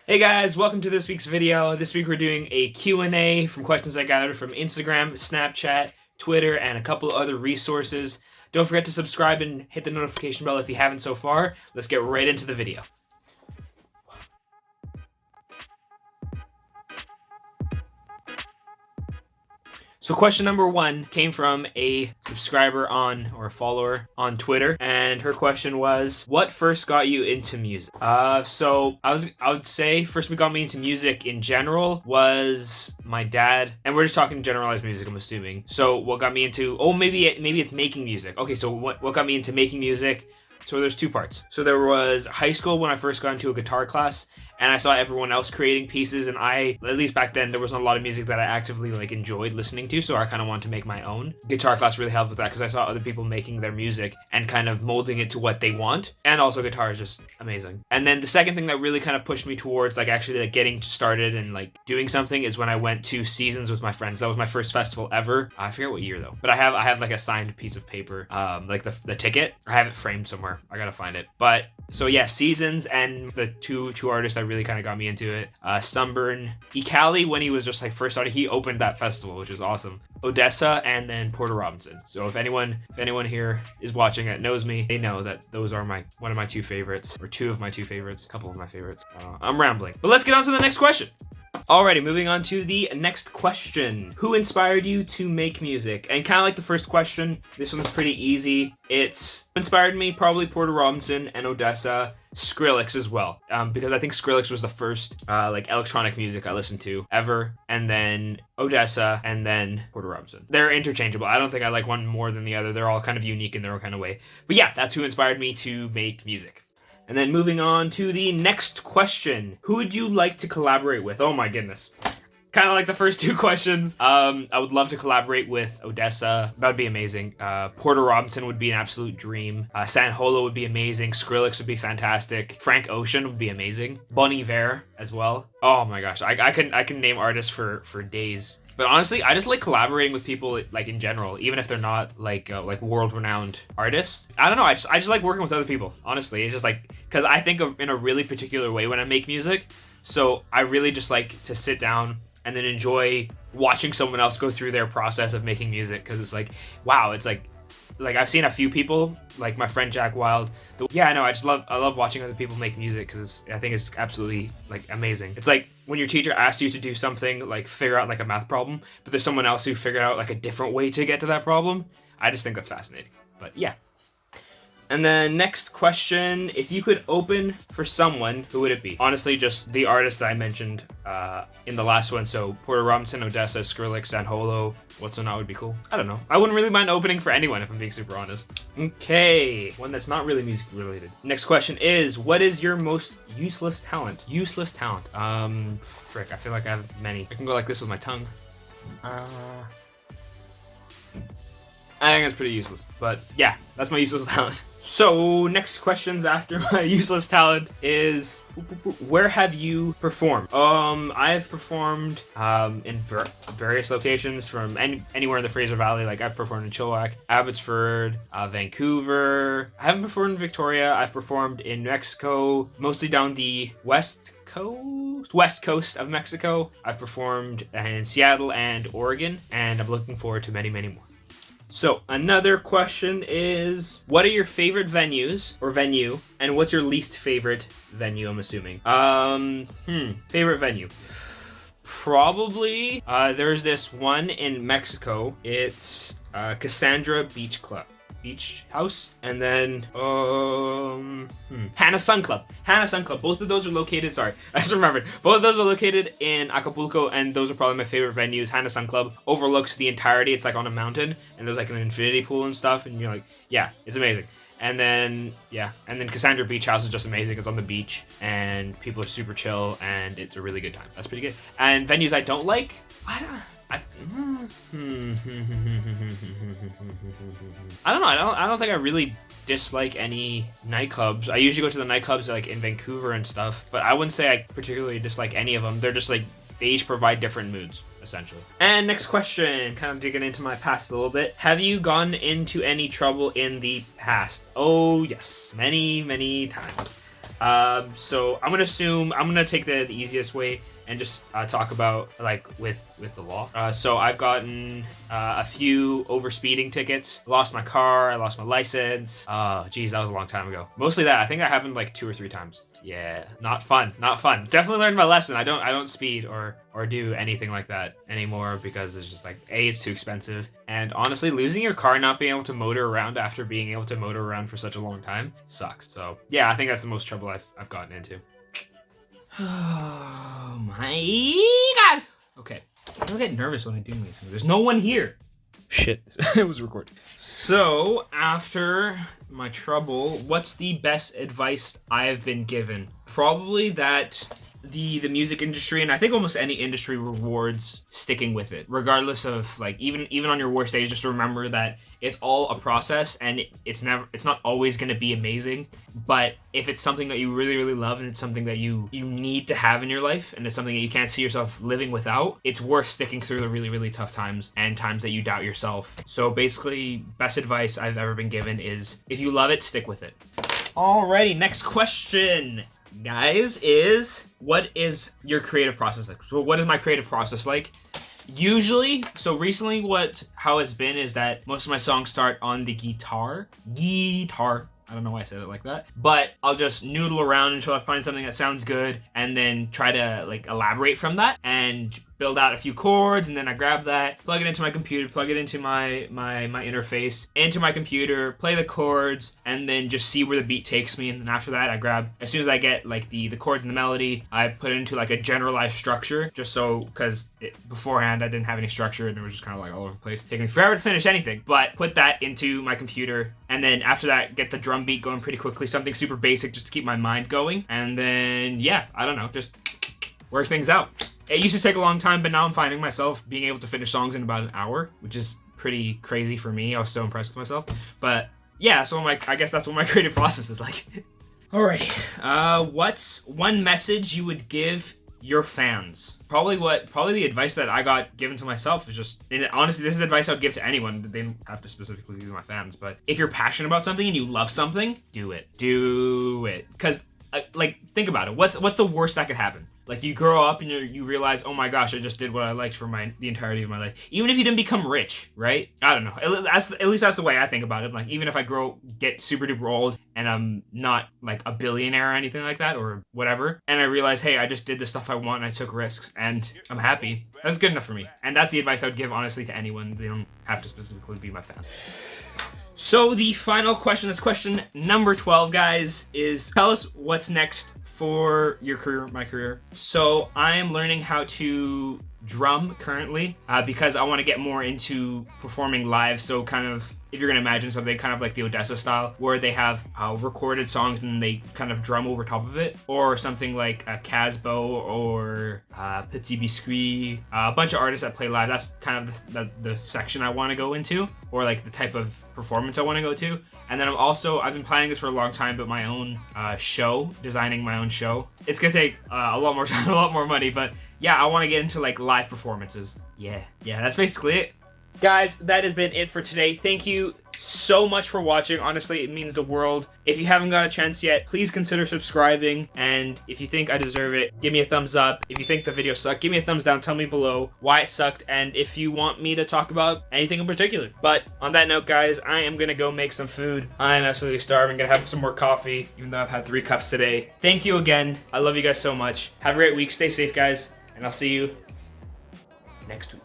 Hey guys, welcome to this week's video. This week we're doing a Q&A from questions I gathered from Instagram, Snapchat, Twitter, and a couple other resources. Don't forget to subscribe and hit the notification bell if you haven't so far. Let's get right into the video. So question number one came from a subscriber or a follower on Twitter, and her question was, what first got you into music? So I would say first what got me into music in general was my dad, and we're just talking generalized music, I'm assuming. So what got me into, maybe it's making music. Okay, so what got me into making music? So there's two parts. So there was high school when I first got into a guitar class, and I saw everyone else creating pieces, and at least back then, there wasn't a lot of music that I actively enjoyed listening to, so I kind of wanted to make my own. Guitar class really helped with that because I saw other people making their music and kind of molding it to what they want, and also guitar is just amazing. And then the second thing that really kind of pushed me towards actually getting started and doing something is when I went to Seasons with my friends. That was my first festival ever. I forget what year though, but I have a signed piece of paper, the ticket. I have it framed somewhere. I gotta find it. But so yeah, Seasons and the two artists that really kind of got me into it. Sunburn, Ekali, when he was just first started, he opened that festival, which is awesome. Odessa, and then Porter Robinson. So if anyone here is watching that knows me, they know that those are one of my two favorites, or two of my two favorites, a couple of my favorites. I'm rambling, but let's get on to the next question. Alrighty, moving on to the next question. Who inspired you to make music? And kind of like the first question, this one's pretty easy. It's inspired me probably Porter Robinson and Odessa, Skrillex as well, because I think Skrillex was the first electronic music I listened to ever, and then Odessa, and then Porter Robinson. They're interchangeable. I don't think I like one more than the other. They're all kind of unique in their own kind of way. But yeah, that's who inspired me to make music. And then moving on to the next question. Who would you like to collaborate with? Oh my goodness. Kind of like the first two questions. I would love to collaborate with Odessa. That would be amazing. Porter Robinson would be an absolute dream. San Holo would be amazing. Skrillex would be fantastic. Frank Ocean would be amazing. Bon Iver as well. Oh my gosh. I can name artists for days. But honestly, I just like collaborating with people in general, even if they're not world-renowned artists. I don't know. I just like working with other people. Honestly, it's just because I think of in a really particular way when I make music. So I really just like to sit down and then enjoy watching someone else go through their process of making music, because it's wow, it's I've seen a few people, like my friend Jack Wild. I love watching other people make music because I think it's absolutely amazing. It's like when your teacher asks you to do something, figure out a math problem, but there's someone else who figured out a different way to get to that problem. I just think that's fascinating. But yeah. And then next question, if you could open for someone, who would it be? Honestly, just the artist that I mentioned in the last one. So Porter Robinson, Odessa, Skrillex, San Holo. What's not would be cool. I don't know. I wouldn't really mind opening for anyone if I'm being super honest. Okay, one that's not really music related. Next question is, what is your most useless talent? Useless talent. Frick, I feel like I have many. I can go like this with my tongue. I think that's pretty useless, but yeah, that's my useless talent. So next questions after my useless talent is, where have you performed? I've performed in various locations, from anywhere in the Fraser Valley. I've performed in Chilliwack, Abbotsford, Vancouver. I haven't performed in Victoria. I've performed in Mexico, mostly down the west coast of Mexico. I've performed in Seattle and Oregon, and I'm looking forward to many, many more. So another question is, what are your favorite venues or venue, and what's your least favorite venue, I'm assuming? Favorite venue. Probably, there's this one in Mexico. It's Cassandra Beach House, and then Hannah Sun Club. Both of those are located, sorry, I just remembered. Both of those are located in Acapulco, and those are probably my favorite venues. Hannah Sun Club overlooks the entirety. It's on a mountain, and there's an infinity pool and stuff, and you're yeah, it's amazing. And then Cassandra Beach House is just amazing. It's on the beach, and people are super chill, and it's a really good time. That's pretty good. And venues I don't like, I don't know. I don't think I really dislike any nightclubs. I usually go to the nightclubs in Vancouver and stuff, but I wouldn't say I particularly dislike any of them. They're just they each provide different moods, essentially. And next question, kind of digging into my past a little bit. Have you gone into any trouble in the past? Oh yes, many times. So I'm gonna take the easiest way and just talk about like with the law. So I've gotten a few over speeding tickets. Lost my car. I lost my license. Oh, geez, that was a long time ago. Mostly that. I think that happened like 2 or 3 times. Yeah, not fun. Not fun. Definitely learned my lesson. I don't speed or do anything like that anymore because it's just like it's too expensive. And honestly, losing your car, not being able to motor around after being able to motor around for such a long time sucks. So yeah, I think that's the most trouble I've gotten into. Oh my god. Okay. I don't get nervous when I do these things. There's no one here. Shit. It was recorded. So, after my trouble, what's the best advice I've been given? Probably that the music industry, and I think almost any industry, rewards sticking with it, regardless of like even on your worst days. Just remember that it's all a process, and it's not always going to be amazing. But if it's something that you really, really love, and it's something that you need to have in your life, and it's something that you can't see yourself living without, it's worth sticking through the really, really tough times and times that you doubt yourself. So basically, best advice I've ever been given is if you love it, stick with it. Alrighty, next question, guys, is what is your creative process like? So what is my creative process like? Usually, so recently how it's been is that most of my songs start on the guitar. I don't know why I said it like that, but I'll just noodle around until I find something that sounds good and then try to like elaborate from that and build out a few chords, and then I grab that, plug it into my computer, plug it into my interface, into my computer, play the chords, and then just see where the beat takes me. And then after that, I grab, as soon as I get like the chords and the melody, I put it into like a generalized structure, just so, because beforehand I didn't have any structure and it was just kind of like all over the place. Taking me forever to finish anything, but put that into my computer, and then after that, get the drum beat going pretty quickly, something super basic just to keep my mind going, and then yeah, I don't know, just work things out. It used to take a long time, but now I'm finding myself being able to finish songs in about an hour, which is pretty crazy for me. I was so impressed with myself. But yeah, so I guess that's what my creative process is like. Alrighty. What's one message you would give your fans? Probably the advice that I got given to myself is just, and honestly, this is advice I would give to anyone. They don't have to specifically be my fans, but if you're passionate about something and you love something, do it. Do it. Because, like, think about it. What's the worst that could happen? Like, you grow up and you realize, oh my gosh, I just did what I liked for the entirety of my life. Even if you didn't become rich, right? I don't know. At least that's the way I think about it. Like, even if I get super duper old and I'm not like a billionaire or anything like that or whatever, and I realize, hey, I just did the stuff I want and I took risks and I'm happy. That's good enough for me. And that's the advice I would give, honestly, to anyone. They don't have to specifically be my fan. So the final question, that's question number 12, guys, is tell us what's next for your career, my career. So I am learning how to drum currently because I want to get more into performing live. So kind of, if you're going to imagine something kind of like the Odessa style, where they have recorded songs and they kind of drum over top of it, or something like a Casbo or Petit Biscuit, a bunch of artists that play live. That's kind of the section I want to go into, or like the type of performance I want to go to. And then I've been planning this for a long time, but my own show, designing my own show. It's gonna take a lot more time, a lot more money, but yeah, I want to get into like live performances. Yeah, that's basically it. Guys, that has been it for today. Thank you so much for watching. Honestly, it means the world. If you haven't got a chance yet, please consider subscribing. And if you think I deserve it, give me a thumbs up. If you think the video sucked, give me a thumbs down. Tell me below why it sucked and if you want me to talk about anything in particular. But on that note, guys, I am going to go make some food. I'm absolutely starving. Going to have some more coffee, even though I've had 3 cups today. Thank you again. I love you guys so much. Have a great week. Stay safe, guys. And I'll see you next week.